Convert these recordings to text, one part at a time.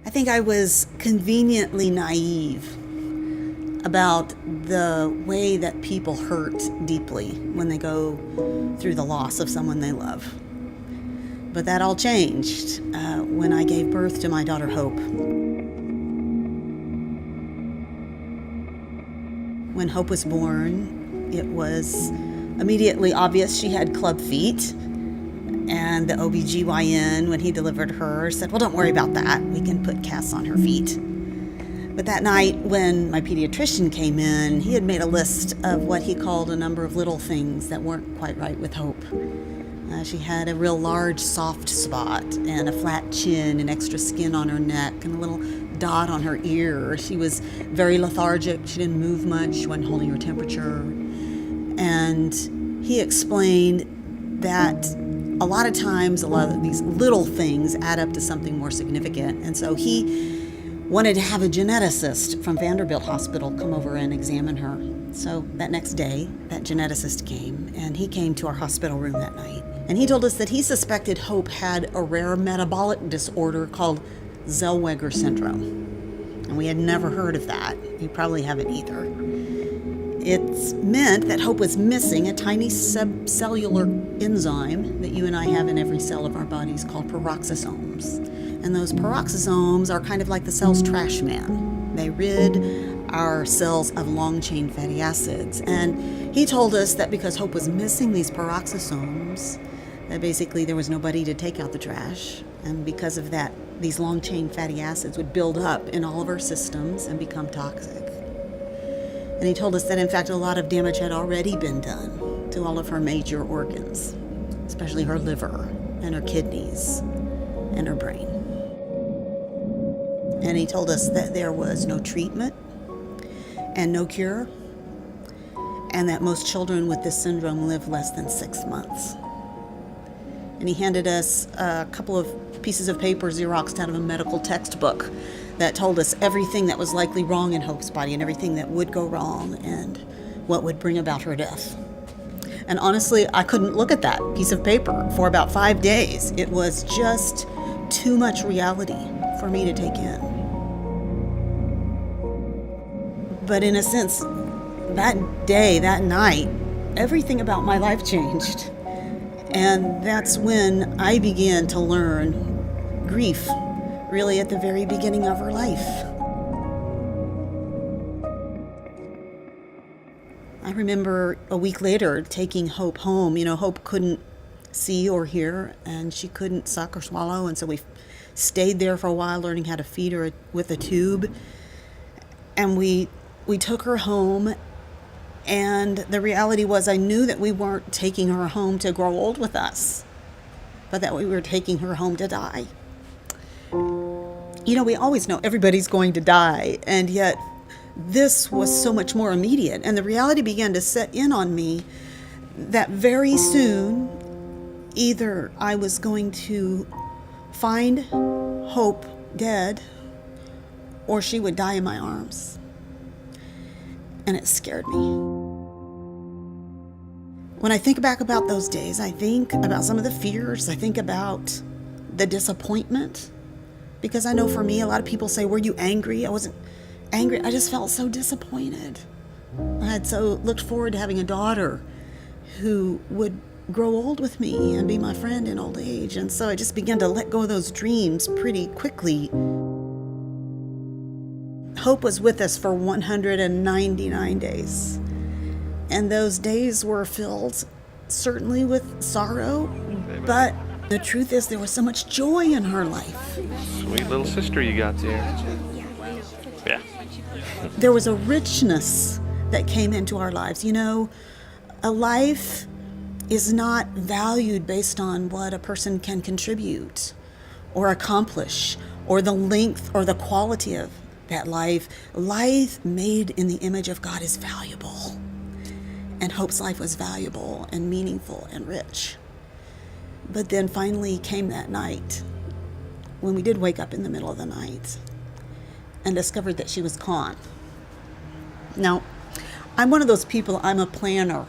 I think I was conveniently naive about the way that people hurt deeply when they go through the loss of someone they love. But that all changed when I gave birth to my daughter Hope. When Hope was born, it was immediately obvious she had club feet. And the OBGYN, when he delivered her, said, well, don't worry about that. We can put casts on her feet. But that night, when my pediatrician came in, he had made a list of what he called a number of little things that weren't quite right with Hope. She had a real large soft spot and a flat chin and extra skin on her neck and a little dot on her ear. She was very lethargic. She didn't move much. She wasn't holding her temperature. And he explained that a lot of times, a lot of these little things add up to something more significant. And so he wanted to have a geneticist from Vanderbilt Hospital come over and examine her. So that next day, that geneticist came, and he came to our hospital room that night. And he told us that he suspected Hope had a rare metabolic disorder called Zellweger syndrome. And we had never heard of that. You probably haven't either. It's meant that Hope was missing a tiny subcellular enzyme that you and I have in every cell of our bodies called peroxisomes. And those peroxisomes are kind of like the cell's trash man. They rid our cells of long-chain fatty acids. And he told us that because Hope was missing these peroxisomes, that basically there was nobody to take out the trash. And because of that, these long-chain fatty acids would build up in all of our systems and become toxic. And he told us that, in fact, a lot of damage had already been done to all of her major organs, especially her liver and her kidneys and her brain. And he told us that there was no treatment and no cure, and that most children with this syndrome live less than 6 months. And he handed us a couple of pieces of paper Xeroxed out of a medical textbook that told us everything that was likely wrong in Hope's body and everything that would go wrong and what would bring about her death. And honestly, I couldn't look at that piece of paper for about 5 days. It was just too much reality for me to take in. But in a sense, that day, that night, everything about my life changed. And that's when I began to learn grief, really at the very beginning of her life. I remember a week later taking Hope home. You know, Hope couldn't see or hear, and she couldn't suck or swallow, and so we stayed there for a while learning how to feed her with a tube. And we took her home, and the reality was I knew that we weren't taking her home to grow old with us, but that we were taking her home to die. You know, we always know everybody's going to die, and yet this was so much more immediate. And the reality began to set in on me that very soon, either I was going to find Hope dead, or she would die in my arms. And it scared me. When I think back about those days, I think about some of the fears. I think about the disappointment. Because I know for me, a lot of people say, were you angry? I wasn't angry. I just felt so disappointed. I had so looked forward to having a daughter who would grow old with me and be my friend in old age. And so I just began to let go of those dreams pretty quickly. Hope was with us for 199 days. And those days were filled certainly with sorrow, but the truth is there was so much joy in her life. Sweet little sister you got there. Yeah. There was a richness that came into our lives. You know, a life is not valued based on what a person can contribute or accomplish or the length or the quality of that life. Life made in the image of God is valuable. And Hope's life was valuable and meaningful and rich. But then finally came that night when we did wake up in the middle of the night and discovered that she was gone. Now, I'm one of those people, I'm a planner.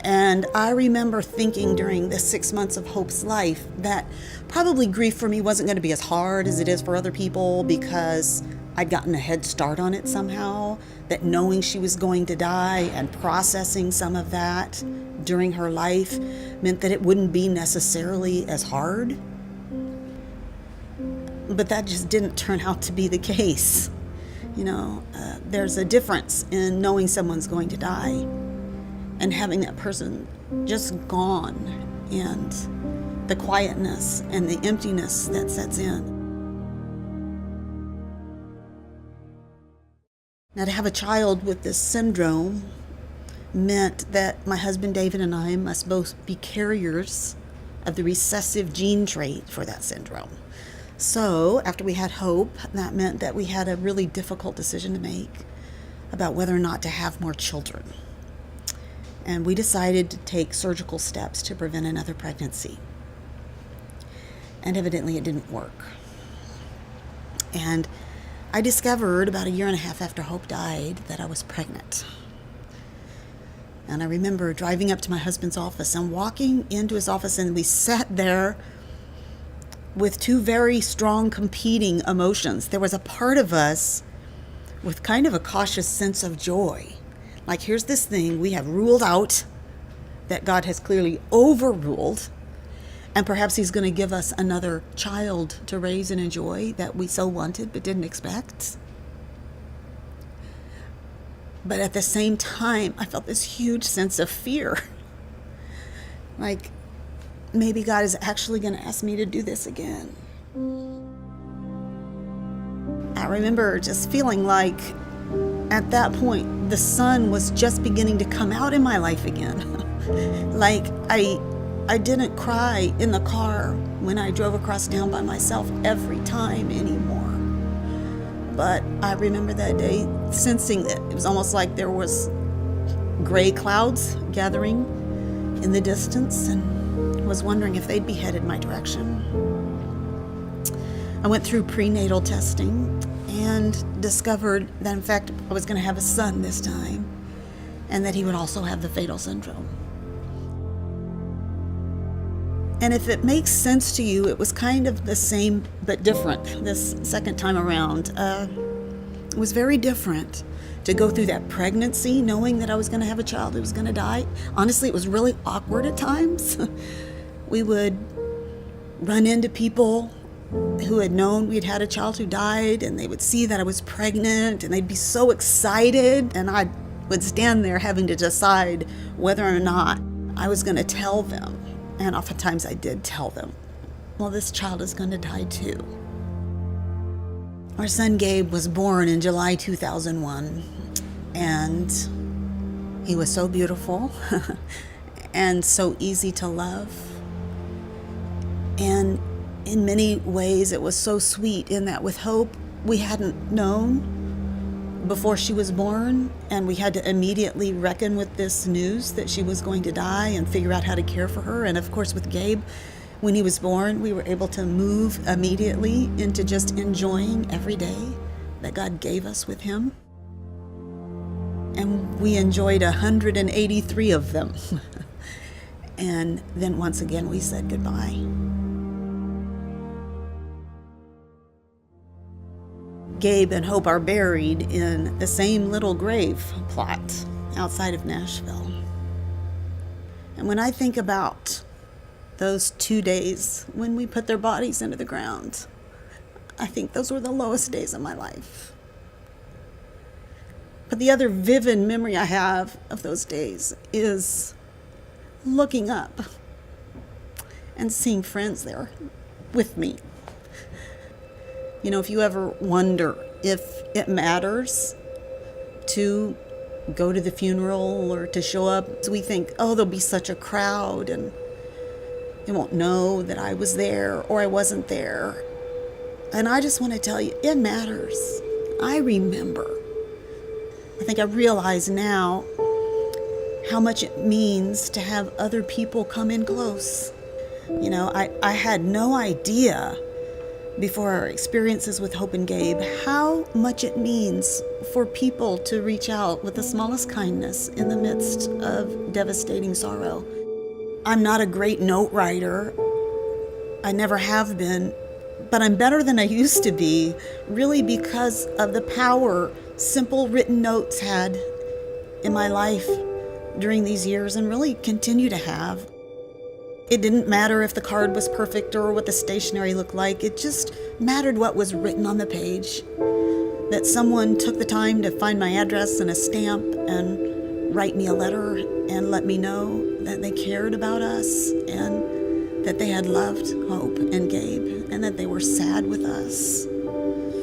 And I remember thinking during the 6 months of Hope's life that probably grief for me wasn't going to be as hard as it is for other people because I'd gotten a head start on it somehow, that knowing she was going to die and processing some of that during her life meant that it wouldn't be necessarily as hard. But that just didn't turn out to be the case. There's a difference in knowing someone's going to die and having that person just gone, and the quietness and the emptiness that sets in. Now, to have a child with this syndrome meant that my husband David and I must both be carriers of the recessive gene trait for that syndrome. So, after we had Hope, that meant that we had a really difficult decision to make about whether or not to have more children. And we decided to take surgical steps to prevent another pregnancy. And evidently it didn't work. And I discovered about 1.5 years after Hope died that I was pregnant. And I remember driving up to my husband's office and walking into his office, and we sat there with two very strong competing emotions. There was a part of us with kind of a cautious sense of joy. Like, here's this thing we have ruled out that God has clearly overruled, and perhaps he's going to give us another child to raise and enjoy that we so wanted but didn't expect. But at the same time, I felt this huge sense of fear. Like, maybe God is actually going to ask me to do this again. I remember just feeling like at that point, the sun was just beginning to come out in my life again. Like, I didn't cry in the car when I drove across town by myself every time anymore. But I remember that day sensing that it was almost like there was gray clouds gathering in the distance, and was wondering if they'd be headed my direction. I went through prenatal testing and discovered that, in fact, I was going to have a son this time, and that he would also have the fatal syndrome. And if it makes sense to you, it was kind of the same but different this second time around. It was very different to go through that pregnancy knowing that I was going to have a child who was going to die. Honestly, it was really awkward at times. We would run into people who had known we'd had a child who died, and they would see that I was pregnant, and they'd be so excited, and I would stand there having to decide whether or not I was going to tell them. And oftentimes I did tell them, well, this child is going to die too. Our son Gabe was born in July 2001, and he was so beautiful and so easy to love. And in many ways, it was so sweet in that with Hope, we hadn't known before she was born, and we had to immediately reckon with this news that she was going to die and figure out how to care for her. And of course, with Gabe, when he was born, we were able to move immediately into just enjoying every day that God gave us with him. And we enjoyed 183 of them. And then once again, we said goodbye. Gabe and Hope are buried in the same little grave plot outside of Nashville. And when I think about those 2 days when we put their bodies into the ground, I think those were the lowest days of my life. But the other vivid memory I have of those days is looking up and seeing friends there with me. You know, if you ever wonder if it matters to go to the funeral or to show up, we think, oh, there'll be such a crowd and they won't know that I was there or I wasn't there. And I just want to tell you, it matters. I remember. I think I realize now how much it means to have other people come in close. You know, I had no idea before our experiences with Hope and Gabe, how much it means for people to reach out with the smallest kindness in the midst of devastating sorrow. I'm not a great note writer. I never have been, but I'm better than I used to be, really because of the power simple written notes had in my life during these years and really continue to have. It didn't matter if the card was perfect or what the stationery looked like. It just mattered what was written on the page. That someone took the time to find my address and a stamp and write me a letter and let me know that they cared about us and that they had loved Hope and Gabe and that they were sad with us.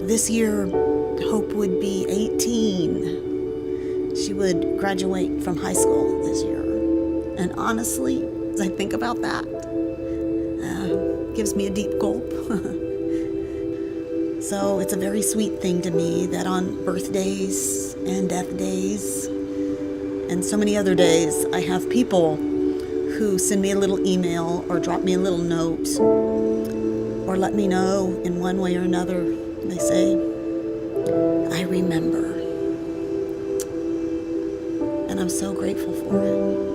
This year, Hope would be 18. She would graduate from high school this year. And honestly, as I think about that, gives me a deep gulp. So it's a very sweet thing to me that on birthdays and death days and so many other days, I have people who send me a little email or drop me a little note or let me know in one way or another. They say, I remember. And I'm so grateful for it.